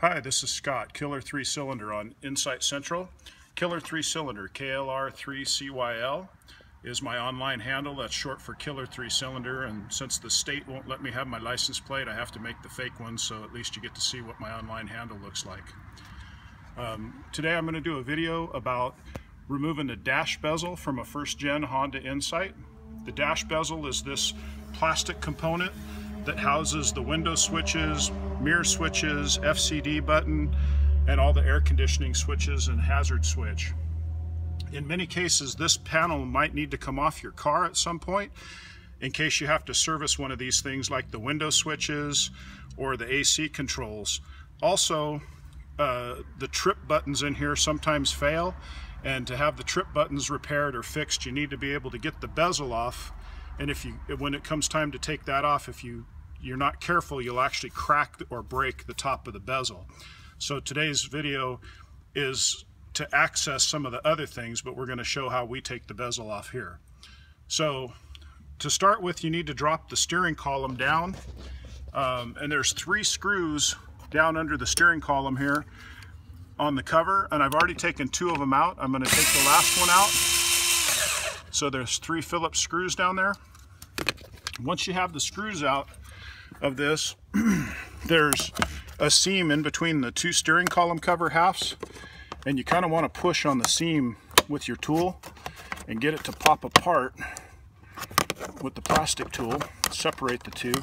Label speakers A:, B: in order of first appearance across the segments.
A: Hi, this is Scott, Killer 3-Cylinder on Insight Central. Killer 3-Cylinder, KLR3CYL, is my online handle. That's short for Killer 3-Cylinder, and since the state won't let me have my license plate, I have to make the fake one, so at least you get to see what my online handle looks like. Today I'm going to do a video about removing the dash bezel from a first-gen Honda Insight. The dash bezel is this plastic component that houses the window switches, mirror switches, FCD button, and all the air conditioning switches and hazard switch. In many cases, this panel might need to come off your car at some point in case you have to service one of these things like the window switches or the AC controls. Also, the trip buttons in here sometimes fail, and to have the trip buttons repaired or fixed, you need to be able to get the bezel off. And when it comes time to take that off, if you're not careful, you'll actually crack or break the top of the bezel. So today's video is to access some of the other things, but we're going to show how we take the bezel off here. So to start with, you need to drop the steering column down, and there's 3 screws down under the steering column here on the cover, and I've already taken 2 of them out. I'm going to take the last one out. So there's 3 Phillips screws down there. Once you have the screws out of this, there's a seam in between the 2 steering column cover halves, and you kind of want to push on the seam with your tool and get it to pop apart with the plastic tool. Separate the 2,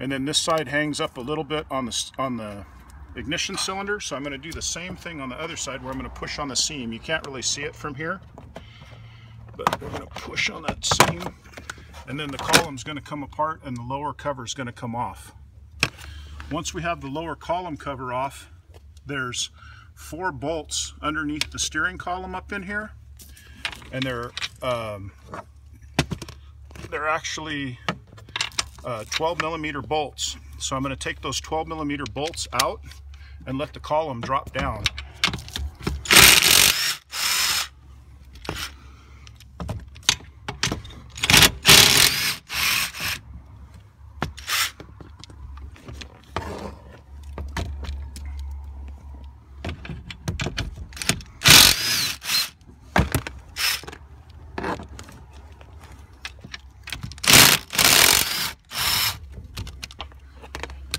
A: and then this side hangs up a little bit on the ignition cylinder, so I'm going to do the same thing on the other side where I'm going to push on the seam. You can't really see it from here, but we're going to push on that seam, and then the column's going to come apart and the lower cover is going to come off. Once we have the lower column cover off, there's 4 bolts underneath the steering column up in here, and they're actually 12mm bolts. So I'm going to take those 12mm bolts out and let the column drop down.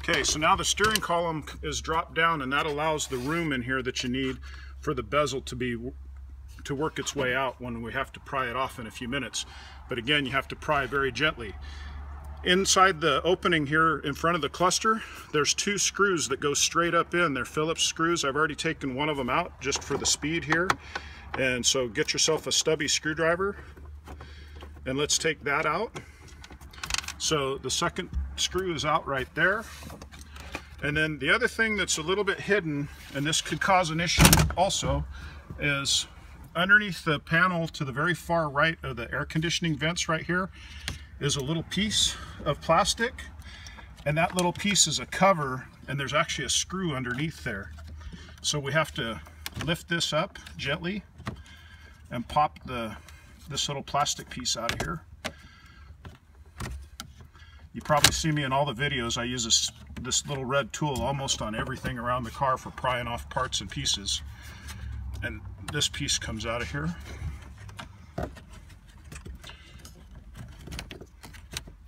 A: Okay, so now the steering column is dropped down, and that allows the room in here that you need for the bezel to work its way out when we have to pry it off in a few minutes. But again, you have to pry very gently. Inside the opening here in front of the cluster, there's 2 screws that go straight up in. They're Phillips screws. I've already taken one of them out just for the speed here. And so get yourself a stubby screwdriver, and let's take that out. So the second screw is out right there. And then the other thing that's a little bit hidden, and this could cause an issue also, is underneath the panel to the very far right of the air conditioning vents right here is a little piece of plastic, and that little piece is a cover, and there's actually a screw underneath there. So we have to lift this up gently and pop this little plastic piece out of here. You probably see me in all the videos. I use this little red tool almost on everything around the car for prying off parts and pieces. And this piece comes out of here.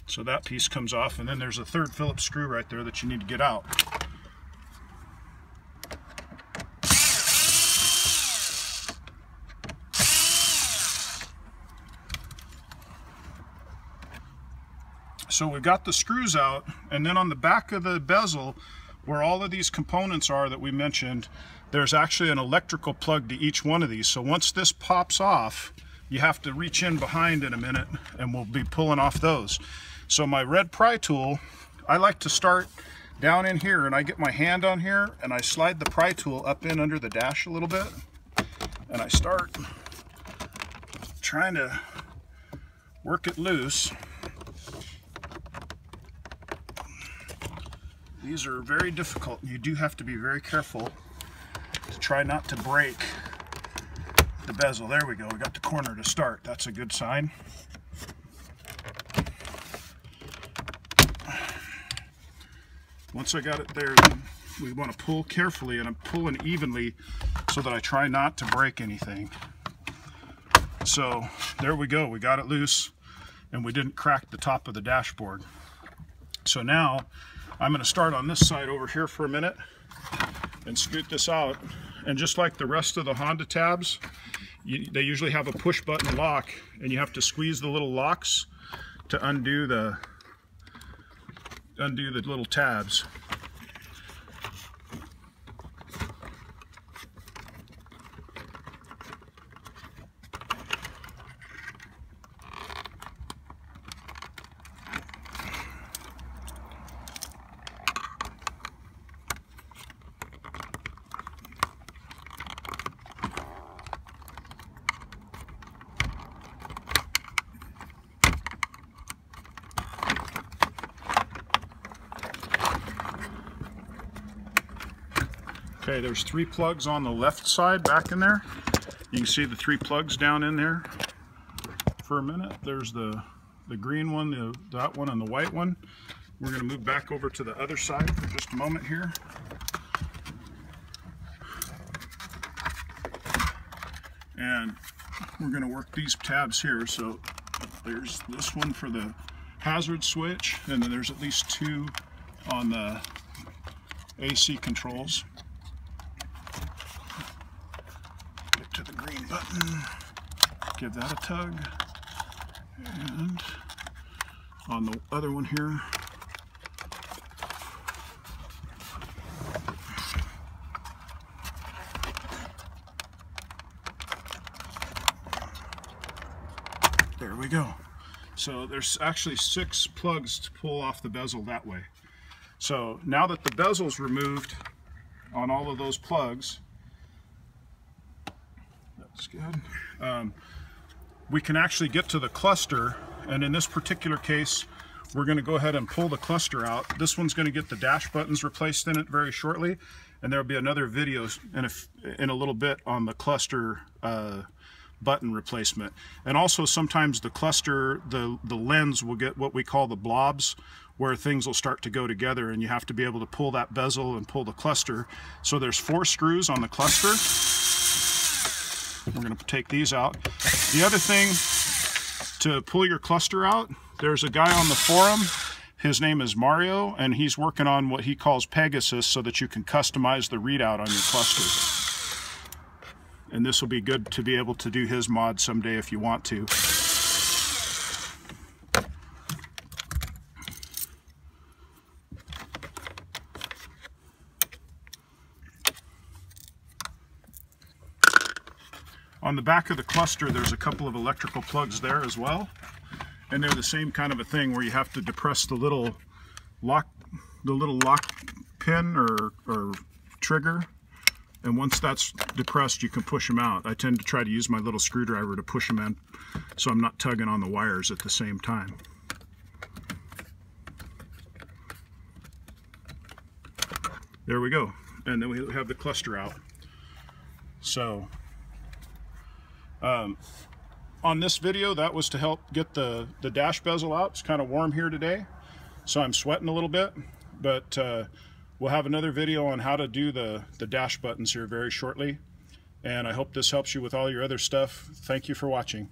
A: So that piece comes off, and then there's a 3rd Phillips screw right there that you need to get out. So we've got the screws out, and then on the back of the bezel, where all of these components are that we mentioned, there's actually an electrical plug to each one of these. So once this pops off, you have to reach in behind in a minute, and we'll be pulling off those. So my red pry tool, I like to start down in here, and I get my hand on here, and I slide the pry tool up in under the dash a little bit, and I start trying to work it loose. These are very difficult. You do have to be very careful to try not to break the bezel. There we go. We got the corner to start. That's a good sign. Once I got it there, we want to pull carefully, and I'm pulling evenly so that I try not to break anything. So there we go, we got it loose and we didn't crack the top of the dashboard. So now I'm going to start on this side over here for a minute and scoot this out. And just like the rest of the Honda tabs, they usually have a push button lock, and you have to squeeze the little locks to undo the little tabs. Okay, there's 3 plugs on the left side back in there. You can see the 3 plugs down in there for a minute. There's the green one, that one, and the white one. We're going to move back over to the other side for just a moment here. And we're going to work these tabs here. So there's this one for the hazard switch, and then there's at least 2 on the AC controls. Get to the green button, give that a tug, and on the other one here, there we go. So there's actually 6 plugs to pull off the bezel that way. So now that the bezel's removed on all of those plugs, that's good, we can actually get to the cluster. And in this particular case, we're going to go ahead and pull the cluster out. This one's going to get the dash buttons replaced in it very shortly, and there'll be another video in a little bit on the cluster button replacement. And also sometimes the cluster, the lens will get what we call the blobs, where things will start to go together, and you have to be able to pull that bezel and pull the cluster. So there's 4 screws on the cluster. We're going to take these out. The other thing to pull your cluster out, there's a guy on the forum, his name is Mario, and he's working on what he calls Pegasus, so that you can customize the readout on your cluster. And this will be good to be able to do his mod someday if you want to. On the back of the cluster, there's a couple of electrical plugs there as well. And they're the same kind of a thing where you have to depress the little lock pin or trigger. And once that's depressed, you can push them out. I tend to try to use my little screwdriver to push them in, so I'm not tugging on the wires at the same time. There we go. And then we have the cluster out. So on this video, that was to help get the dash bezel out. It's kind of warm here today, so I'm sweating a little bit, but we'll have another video on how to do the dash buttons here very shortly. And I hope this helps you with all your other stuff. Thank you for watching.